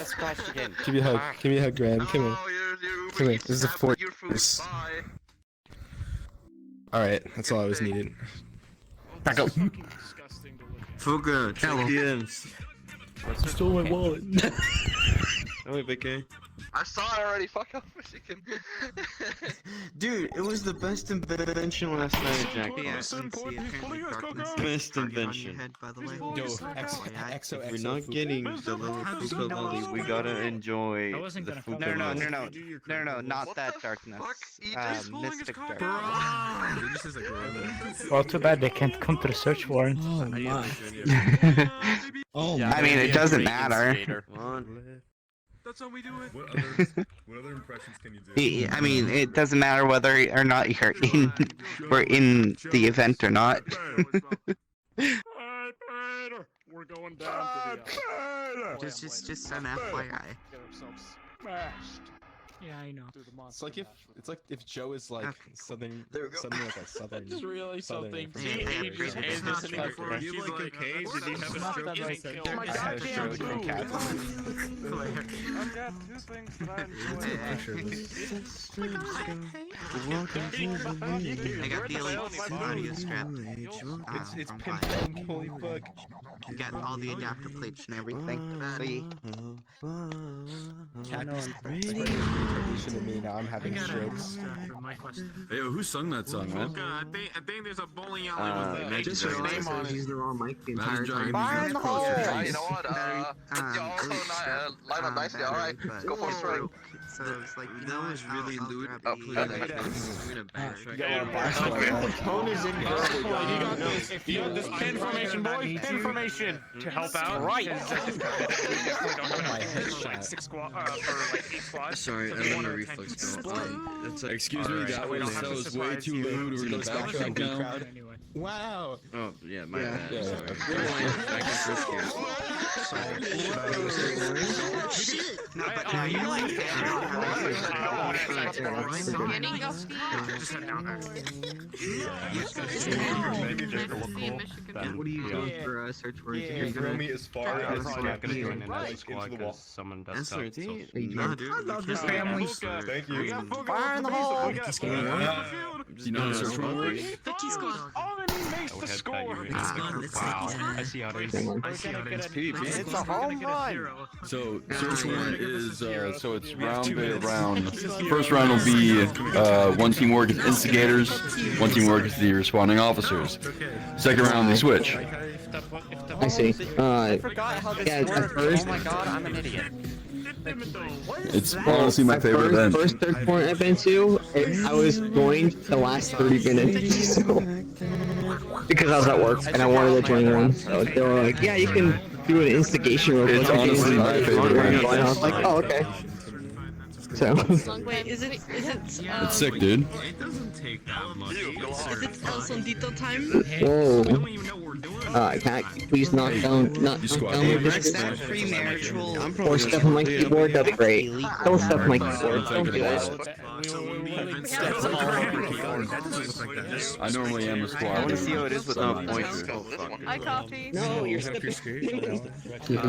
got splashed again. Give me a hug. Give me a hug, Graham. Come here. Come here. This is a fort. Alright, that's all I was needed. Back up. Fuga, champions. Stole my wallet. Oh, wait, BK. I saw it already. Fuck off, Michigan. Dude, it was the best invention last night, Jack. Best invention. Yo, XO. If we're not getting the little Fuga lolly, we gotta enjoy the Fuga lolly. No, not that darkness. Mystic darkness. Well, too bad they can't come to the search warrant. Oh my. Oh my. I mean, it doesn't matter. That's how we do it. What other impressions can you do? I mean, it doesn't matter whether or not you're in, we're in the event or not. We're going down to the Just an FYI. Get ourselves smashed. Yeah, I know. It's like if Joe is like southern, suddenly like a southern. Just realized something. Hey, He's listening before he's like, okay? Did he have a stroke? I had a stroke from cat. I've got two things that I I got the elite audio strap. It's pinned. Holy fuck. You got all the adapter plates and everything. Cat is to me now. I'm having strokes. Hey, yo, who sung that song, man? I think there's a bowling alley with Just your name on it. the wrong mic the entire time. Fire in the hole! You know what? Line up nicely. Alright, go for a swing. So it's like that was really lewd. Tone is in. You got this. You got this. Information, boys. Information to help out. Right. Like 6 squad for like 8 squads. Sorry, I don't want to reflex. Excuse me, that was way too lewd. We're gonna back track now. Wow. Oh, yeah, my bad. Yeah. What are you doing for search words? You're gonna throw me as far as you can into the wall. Someone does Answer it, so. no, dude. I love this family. Thank you. Fire in the hole! Do you know how to search for words? Makes the score. Wow. I see how it is. It's a home run! So, search warrant is, so it's round by round. First round will be, one team work as instigators, one team work as the responding officers. Second round, they switch. I see. I forgot how this yeah, works. at first- Oh my god, I'm an idiot. It's honestly my favorite event. First third point I've been to, I was joined the last 30 minutes, so, because I was at work and I wanted to join one. So they were like, "Yeah, you can do an instigation real quick." It's honestly my favorite event. And I was like, "Oh, okay." So. Wait, is it It's sick, dude. It doesn't take that much. is it El Sondito time? Whoa. Don't even know what we're doing. Can I please knock down my Premarital. or stuff on my keyboard? That'd be great. Don't stuff on my keyboard. Don't do that. I normally am a I squad. want to see how it is without points. I copy. No, you're stepping. No,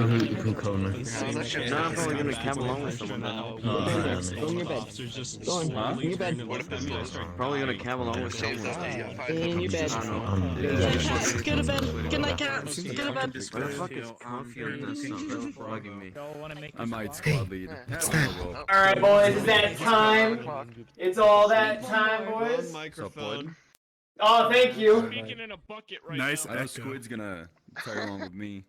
I'm probably gonna cab along with someone now. Go in your bed. Go on. In your bed. Probably gonna cab along with someone. In your bed. Go to bed. Good night, cats. Go to bed. Why the fuck is coffee in this? That's bugging me. I might squad lead. Alright, boys, it's that time. It's all that time, boys. Microphone. Oh, thank you. Speaking in a bucket right Nice. now. I know Squid's gonna tag along with me.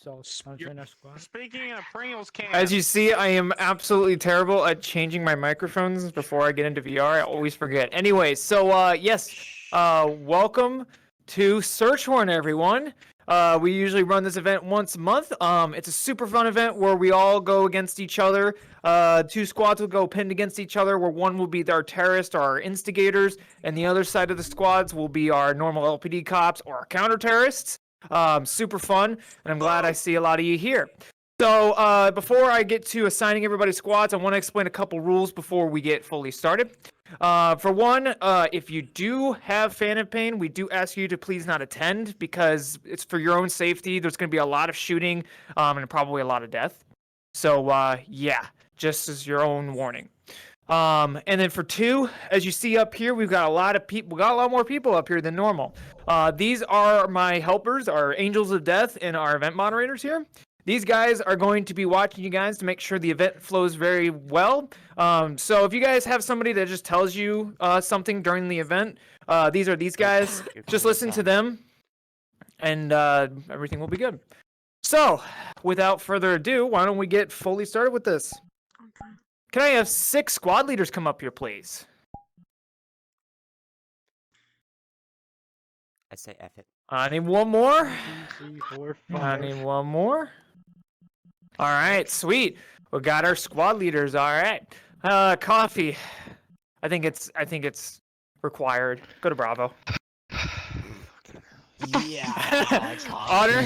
So, join our squad. Speaking of perennials, can As you see, I am absolutely terrible at changing my microphones before I get into VR. I always forget. Anyway, so yes, welcome to Search Warrant, everyone. We usually run this event once a month. It's a super fun event where we all go against each other. 2 squads will go pinned against each other, where one will be our terrorists or our instigators, and the other side of the squads will be our normal LPD cops or our counter-terrorists. Super fun, and I'm glad I see a lot of you here. So before I get to assigning everybody squads, I want to explain a couple rules before we get fully started. For one, if you do have phantom pain, we do ask you to please not attend because it's for your own safety. There's going to be a lot of shooting and probably a lot of death. So yeah, just as your own warning. And then for 2, as you see up here, we've got a lot of people. We got a lot more people up here than normal. These are my helpers, our angels of death, and our event moderators here. These guys are going to be watching you guys to make sure the event flows very well. So if you guys have somebody that just tells you something during the event, these are these guys. Just listen to them, and everything will be good. So, without further ado, why don't we get fully started with this? Can I have 6 squad leaders come up here, please? I say F it. I need one more. 1, 2, 3, 4, I 5. need one more. All right, sweet. We got our squad leaders. All right. Coffee. I think it's required. Go to Bravo. Yeah. Otter,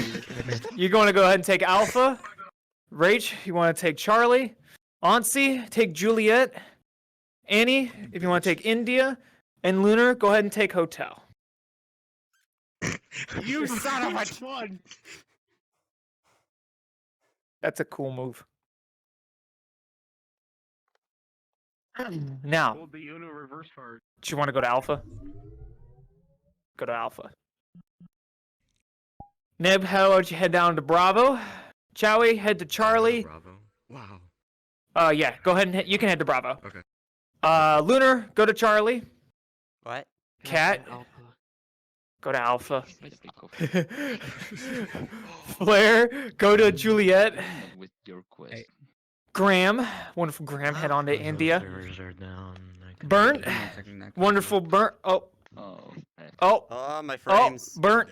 you're going to go ahead and take Alpha. Rach, you want to take Charlie. Ansi, take Juliet. Annie, if you want to take India. And Lunar, go ahead and take Hotel. You son of a one. That's a cool move. Now, Hold the Uno reverse card. do you want to go to Alpha? Go to Alpha. Neb, how about you head down to Bravo? Chowie, head to Charlie. Bravo. Wow. Yeah, go ahead and you can head to Bravo. Okay. Lunar, go to Charlie. What? Cat, go to Alpha. Flare, go to Juliet. With your quest. Graham, wonderful Graham, head on to India. Burnt, wonderful Burnt. Oh, Oh, my frames. Burnt.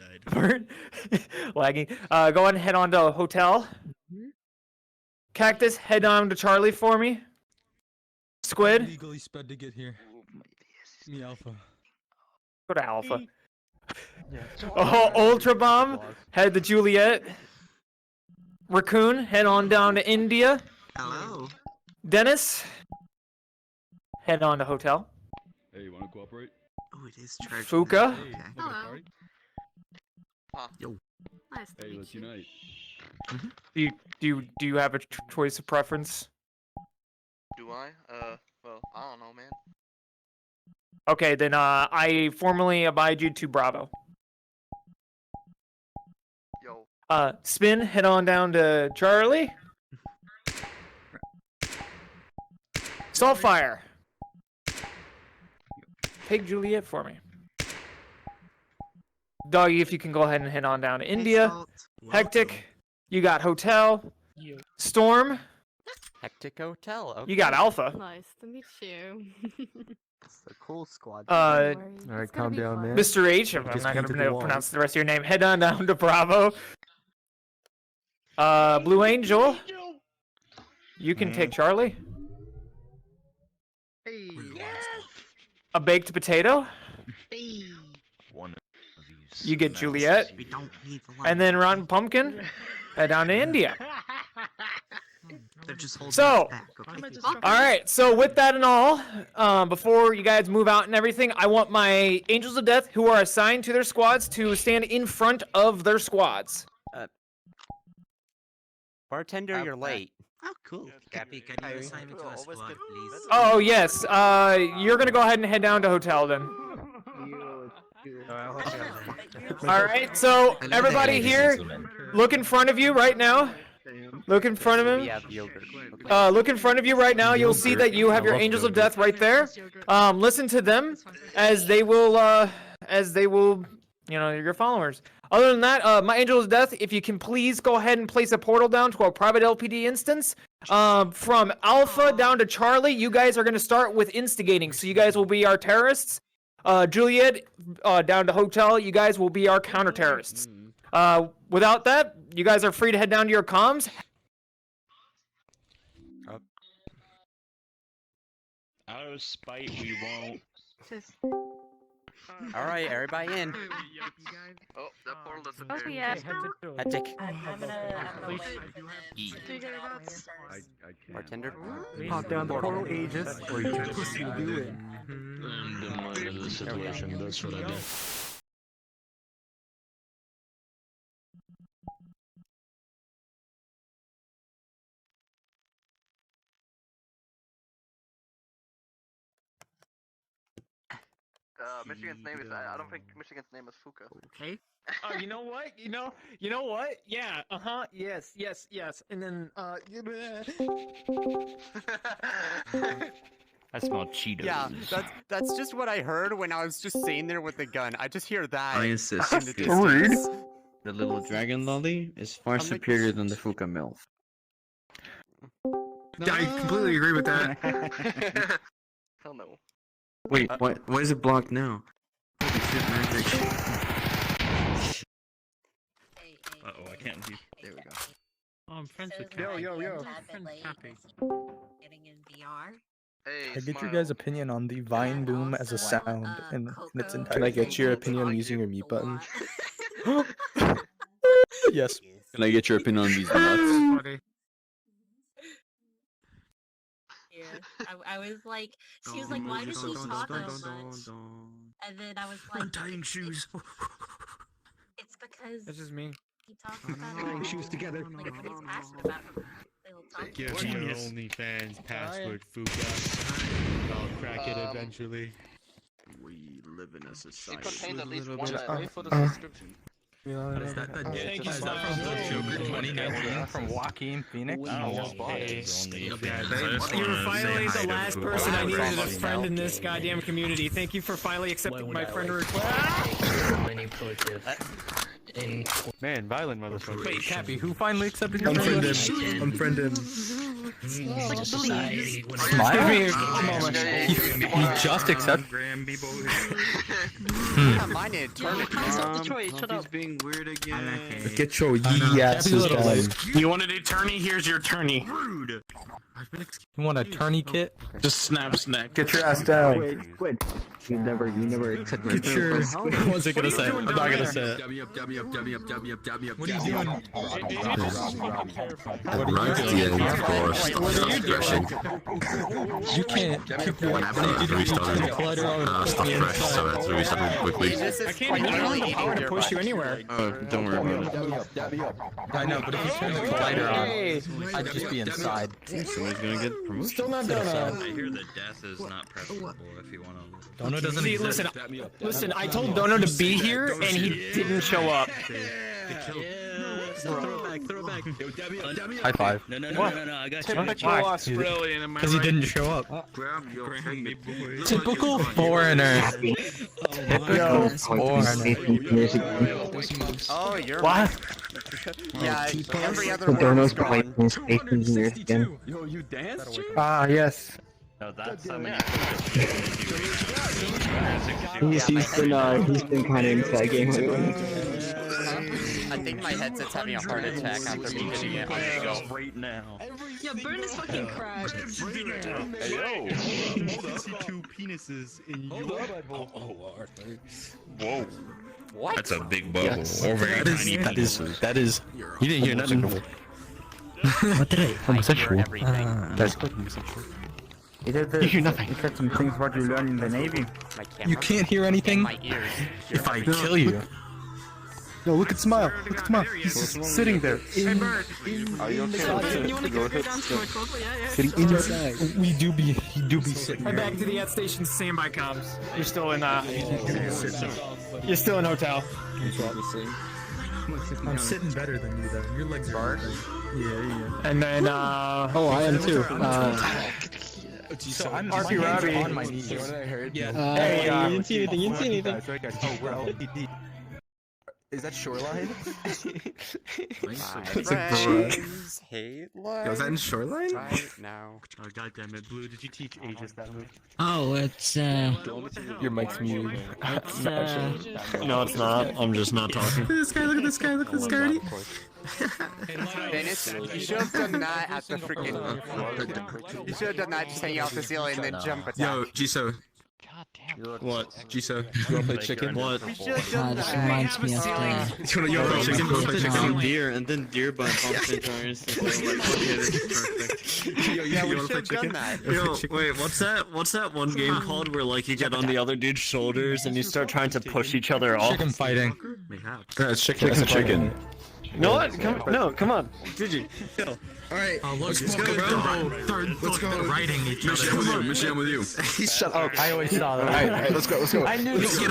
Lagging. Go ahead and head on to Hotel. Cactus, head on to Charlie for me. Squid, Legally sped to get here. Me Alpha. go to Alpha. Oh, Ultra Bomb, head to Juliet. Raccoon, head on down to India. Hello. Dennis, head on to Hotel. Hey, you want to cooperate? Oh, it is charging. Fuka, Hey, Hello. Yo. Nice to hey, meet let's you. unite. do you have a choice of preference? Do I? Well, I don't know, man. Okay, then I formally abide you to Bravo. Yo. Spin, head on down to Charlie. Saltfire, take Juliet for me. Doggy, if you can go ahead and head on down to India. Hectic, you got Hotel. Storm, Hectic Hotel. Okay. you got Alpha. Nice to meet you. It's a cool squad. Uh, Alright, calm down, man. Mr. H, I'm Just not going to painted be the able to wall. pronounce the rest of your name. Head on down to Bravo. Blue Angel, you can take Charlie. A baked potato, One of these. you get Juliet. We don't need the And then Rotten Pumpkin, head down to India. They're just holding So, us back, okay? All right, so with that and all, before you guys move out and everything, I want my Angels of Death who are assigned to their squads to stand in front of their squads. Bartender, you're late. Oh, cool. Cappy, can you assign me to a squad, please? Oh, yes, you're going to go ahead and head down to Hotel then. All right, so everybody here, look in front of you right now. Look in front of We him. have yogurt. Look in front of you right now. You'll see that you have your Angels of Death right there. Listen to them as they will, you know, your followers. Other than that, my Angels of Death, if you can please go ahead and place a portal down to our private LPD instance. From Alpha down to Charlie, you guys are going to start with instigating. So you guys will be our terrorists. Juliet, down to Hotel, you guys will be our counter-terrorists. Without that, you guys are free to head down to your comms. Out of spite, we won't. All right, everybody in. Oh, that portal disappeared. Oh, yeah. Hectic. I'm gonna E. Bartender. Pop down the portal ages, or you can pussy do it. I'm the mind of the situation. That's what I do. Michigan's name is. I don't think Michigan's name is Fuka. Okay. Oh, you know what? You know what? Yeah. Yes. And then I smell Cheetos. Yeah, that's just what I heard when I was just sitting there with the gun. I just hear that. I insist. in the distance. The little dragon lolly is far superior than the Fuka MILF. I completely agree with that. Hell no. Wait, what? Why is it blocked now? Uh-oh, I can't see. There we go. Oh, I'm friends with Yo, yo, yo. Happy. Getting in VR. Hey, I get your Smile. guys' opinion on the Vine boom as a sound in its entirety. Can I get your opinion on using your mute button? Yes. Can I get your opinion on these nuts? Yeah, I was like, she was like, why does he talk so much? And then I was like, Untying shoes. it's because that's just me. he talks about Tying shoes together. like what he's passionate about. He'll talk Give about me your it. OnlyFans password, Fuka. I'll crack it eventually. We live in a It society. contains at least Little one bit letter. of- Wait for the subscription. Is that the Thank you, is that from the Joker 2019 from Joaquin Phoenix? You were finally the last person I needed as a friend in this goddamn community. Thank you for finally accepting my friend request. Man, violent motherfucker. Wait, Cappy, who finally accepted your friend? Unfriend him. Give me a moment. He just accepted. Yeah, mine in eternity. Detroit, shut up. He's being weird again. Get your yee asses done. You want an attorney? Here's your attorney. Rude. You want a tourney kit? Just snap snack. Get your ass down. Quit. You never accept my Get your. What was I gonna say? I'm not gonna say it. What are you doing? Of course. You can't. I can't even the power to push you anywhere. Don't worry about it. I know, but if you turn the collider on, I'd just be inside. Someone's gonna get promoted. Still not done. I hear that death is not preferable if you want to. Dono doesn't See, exist. listen. I told Dono to be here, and he didn't show up. Throw it back. High five. No, I got you. Typical Australian, am I Because he right? didn't show up. Grab me, boy. Typical foreigner. Typical foreigner. Oh, you're What? Yeah, every other So word Dono's is probably gone. playing Space Engineers again. Yo, you dance, Jay? Ah, yes. No, that's something He's been kind of into that game lately. I think my headset's having a heart attack after me hitting it. I'm gonna go. right now. Yeah, burn his fucking crack. Hey, yo. Two penises in your Whoa. What? That's a big bubble. Yes. Or very tiny penises. That is. You didn't hear nothing. What did I? Homosexual. That's homosexual. You hear nothing. You said some things about you learning in the Navy. My camera. You can't hear anything. My ears. If I kill you. Yo, look at Smile. Look at Smile. He's just sitting there. Hey, Bird. Are you okay? You wanna go down to my club? Yeah. Sitting inside. He do be sitting Head there. back to the station standby comms. You're still in you're still in hotel. I'm sitting better than you though. Your legs are better. Yeah. And then Oh, I am too. So I'm RP Robbie. on my knees. Yeah. Hey, you didn't see anything. You didn't see anything. Oh, we're LPD. Is that Shoreline? Friends hate life Yo, is that in Shoreline? right now. Oh, goddammit, Blue, did you teach Aegis that move? Oh, it's Your mic's muted. No, it's not. I'm just not talking. This guy, look at this guy, look at this guy already. Dennis, you should have done that at the freaking. You should have done that just hanging off the ceiling and then jump attack. Yo, Jiso. God damn. What? Jiso. You wanna play chicken? What? We should have done that. reminds me of You wanna play chicken? You wanna play chicken? Deer and then deer by bonfires. Yeah, we should have done that. Yo, wait, what's that one game called where like you get on the other dude's shoulders and you start trying to push each other off? Chicken fighting. It's chicken. Chicken. know what? Come on. Gigi, chill. Alright, let's go, bro. Let's go. Writing each other. Michelle, I'm with you. Shut up. I always saw that. Alright, let's go. I knew this.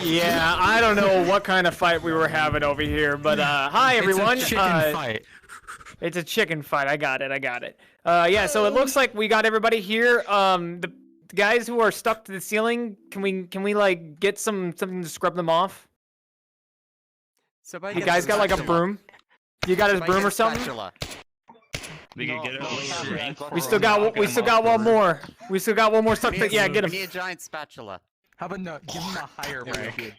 Yeah, I don't know what kind of fight we were having over here, but hi everyone. It's a chicken fight. It's a chicken fight. I got it. Yeah, so it looks like we got everybody here. The guys who are stuck to the ceiling, can we like get something to scrub them off? You guys got like a broom? You got his broom or something? We can get it. We still got one more. We still got one more stuck. Yeah, get him. We need a giant spatula. How about no? Give him a higher rank.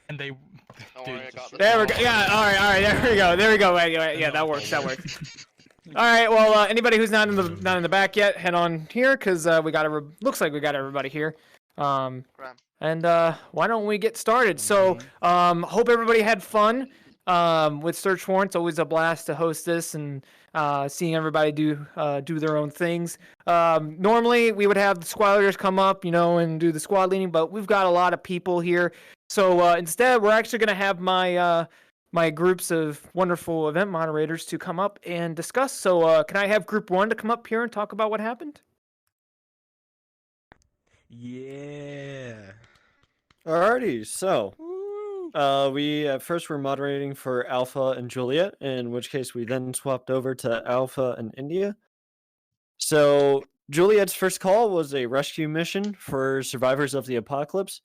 And they. There we go. Yeah. All right. There we go. Yeah, that works. All right. Well, anybody who's not in the back yet, head on here because looks like we got everybody here. And why don't we get started? So, hope everybody had fun. With search warrants, always a blast to host this and seeing everybody do their own things. Normally, we would have the squad leaders come up, and do the squad leading, but we've got a lot of people here. So instead, we're actually going to have my groups of wonderful event moderators to come up and discuss. So can I have Group 1 to come up here and talk about what happened? Yeah. Alrighty, so we at first were moderating for Alpha and Juliet, in which case we then swapped over to Alpha and India. So Juliet's first call was a rescue mission for survivors of the apocalypse.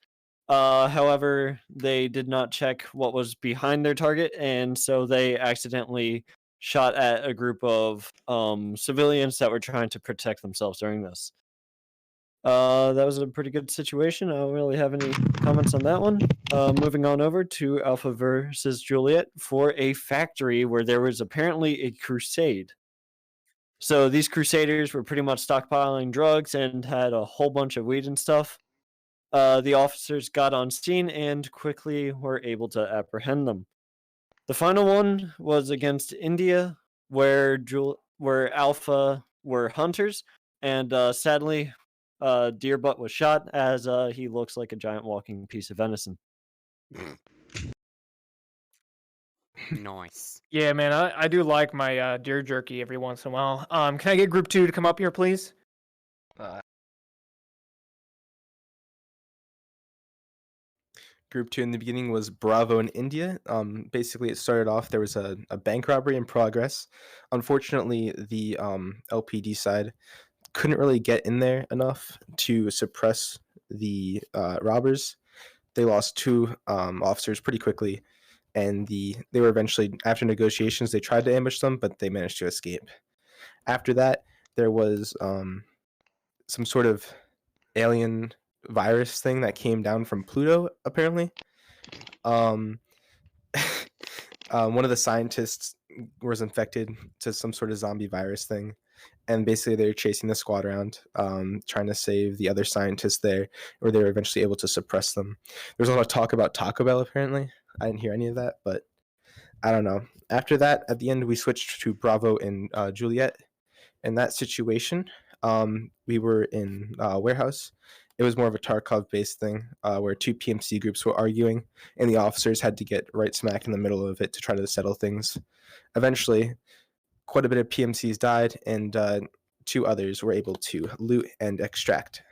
However, they did not check what was behind their target, and so they accidentally shot at a group of civilians that were trying to protect themselves during this. That was a pretty good situation. I don't really have any comments on that one. Moving on over to Alpha versus Juliet for a factory where there was apparently a crusade. So these crusaders were pretty much stockpiling drugs and had a whole bunch of weed and stuff. The officers got on scene and quickly were able to apprehend them. The final one was against India, where Alpha were hunters, and sadly, Deerbutt was shot as he looks like a giant walking piece of venison. Nice. Yeah, man, I do like my deer jerky every once in a while. Can I get Group 2 to come up here, please? Group 2 in the beginning was Bravo in India. Basically, it started off, there was a bank robbery in progress. Unfortunately, the LPD side couldn't really get in there enough to suppress the robbers. They lost 2 officers pretty quickly, and they were eventually, after negotiations, they tried to ambush them, but they managed to escape. After that, there was some sort of alien virus thing that came down from Pluto, apparently. One of the scientists was infected to some sort of zombie virus thing, and basically they were chasing the squad around, trying to save the other scientists there, or they were eventually able to suppress them. There was a lot of talk about Taco Bell, apparently. I didn't hear any of that, but I don't know. After that, at the end, we switched to Bravo and Juliet. In that situation, we were in a warehouse. It was more of a Tarkov-based thing, where 2 PMC groups were arguing, and the officers had to get right smack in the middle of it to try to settle things. Eventually, quite a bit of PMCs died, and 2 others were able to loot and extract.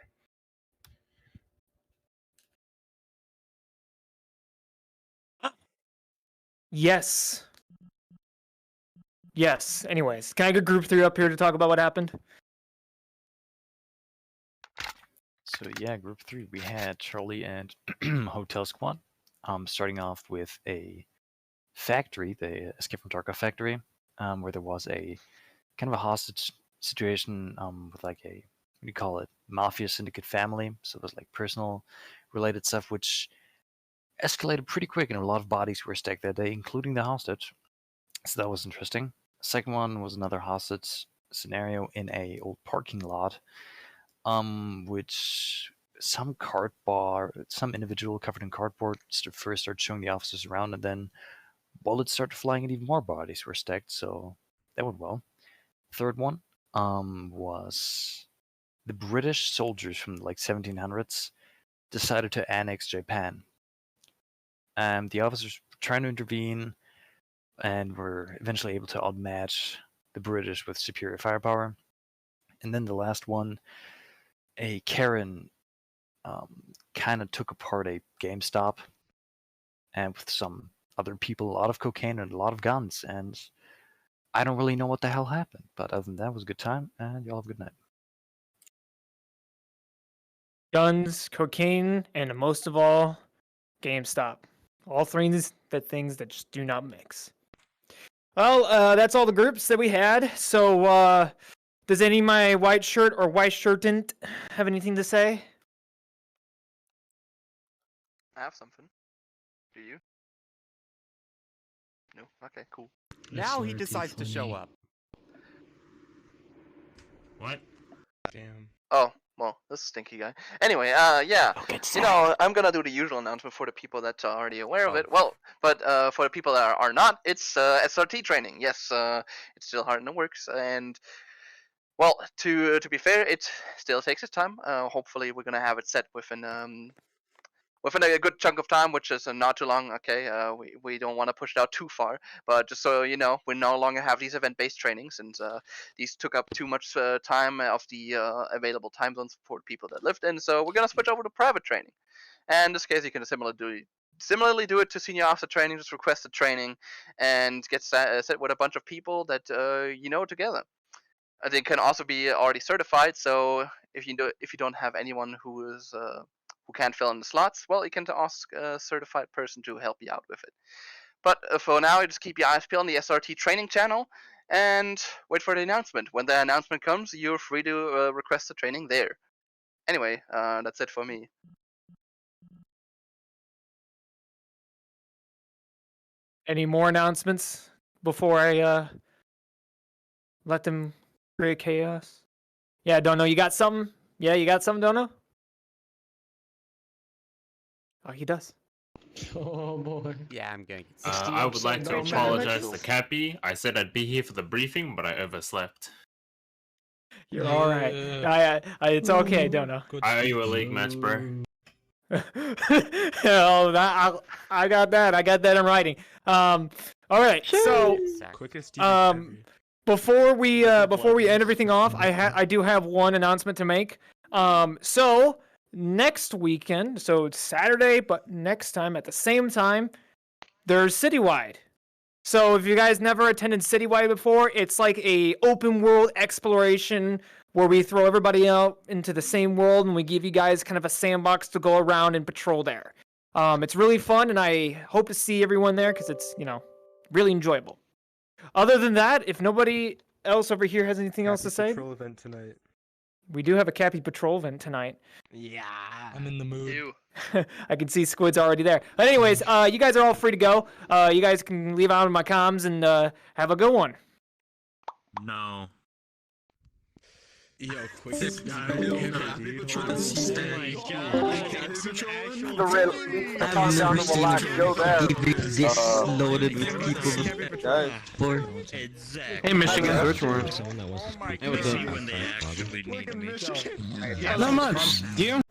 Yes. Anyways, can I get Group 3 up here to talk about what happened? So yeah, Group 3, we had Charlie and Hotel Squad. Starting off with a factory, the Escape from Tarkov factory, where there was a kind of a hostage situation with like a, what do you call it, mafia syndicate family. So it was like personal related stuff, which escalated pretty quick, and a lot of bodies were stacked that day, including the hostage. So that was interesting. Second one was another hostage scenario in a old parking lot, which some individual covered in cardboard first started showing the officers around, and then bullets started flying and even more bodies were stacked, so that went well. Third one was the British soldiers from like 1700s decided to annex Japan. The officers were trying to intervene and were eventually able to outmatch the British with superior firepower. And then the last one, a Karen kind of took apart a GameStop and with some other people, a lot of cocaine and a lot of guns. And I don't really know what the hell happened, but other than that, it was a good time, and y'all have a good night. Guns, cocaine, and most of all, GameStop. All three of these things that just do not mix. Well, that's all the groups that we had. So, does any of my white shirt or white shirtant have anything to say? I have something. Do you? No? Okay, cool. Now he decides to show up. What? Damn. Oh, well, this stinky guy. Anyway, yeah. You know, I'm gonna do the usual announcement for the people that are already aware of it. Well, but for the people that are not, it's SRT training. Yes, it's still hard in the works, and well, to be fair, it still takes its time. Hopefully, we're gonna have it set within a good chunk of time, which is not too long. Okay, we don't want to push it out too far, but just so you know, we no longer have these event-based trainings, and these took up too much time of the available time zones for people that lived in. So we're gonna switch over to private training. And in this case, you can similarly do it to senior officer training. Just request a training and get set with a bunch of people that you know together. They can also be already certified. So if you don't have anyone who is who can't fill in the slots, well, you can ask a certified person to help you out with it. But for now, you just keep your eyes peeled on the SRT training channel and wait for the announcement. When the announcement comes, you're free to request the training there. Anyway, that's it for me. Any more announcements before I let them create chaos? Yeah, Dono, you got something? Yeah, you got something, Dono? Oh, he does. Oh boy. Yeah, I'm going. I would like to apologize to Cappy. I said I'd be here for the briefing, but I overslept. You're all right. It's okay, Dono. Are you a league match, bro? Oh, I got that. I got that in writing. All right. So, before we end everything off, I do have one announcement to make. So next weekend, so it's Saturday, but next time at the same time, there's Citywide. So if you guys never attended Citywide before, it's like a open world exploration where we throw everybody out into the same world and we give you guys kind of a sandbox to go around and patrol there. It's really fun, and I hope to see everyone there because it's, really enjoyable. Other than that, if nobody else over here has anything else to say, Patrol event tonight. we do have a Cappy Patrol event tonight. Yeah, I'm in the mood. I can see Squid's already there. But anyways, you guys are all free to go. You guys can leave out of my comms and have a good one. No. Yo, quickest guy. I've never seen this loaded with people before. Hey, Michigan search warrant. Not much. Do you?